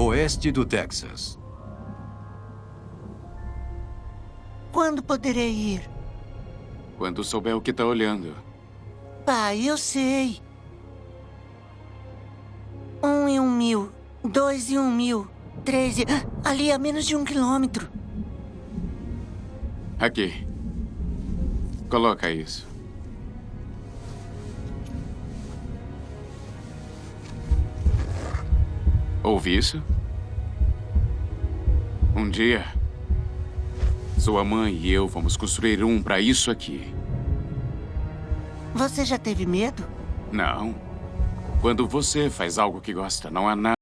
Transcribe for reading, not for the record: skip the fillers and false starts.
Oeste do Texas. Quando poderei ir? Quando souber o que tá olhando. Pai, eu sei. 1 em 1.000. 2 em 1.000. 3 em... Ali a menos de 1 quilômetro. Aqui. Coloca isso. Ouve isso? Um dia, sua mãe e eu vamos construir um para isso aqui. Você já teve medo? Não. Quando você faz algo que gosta, não há nada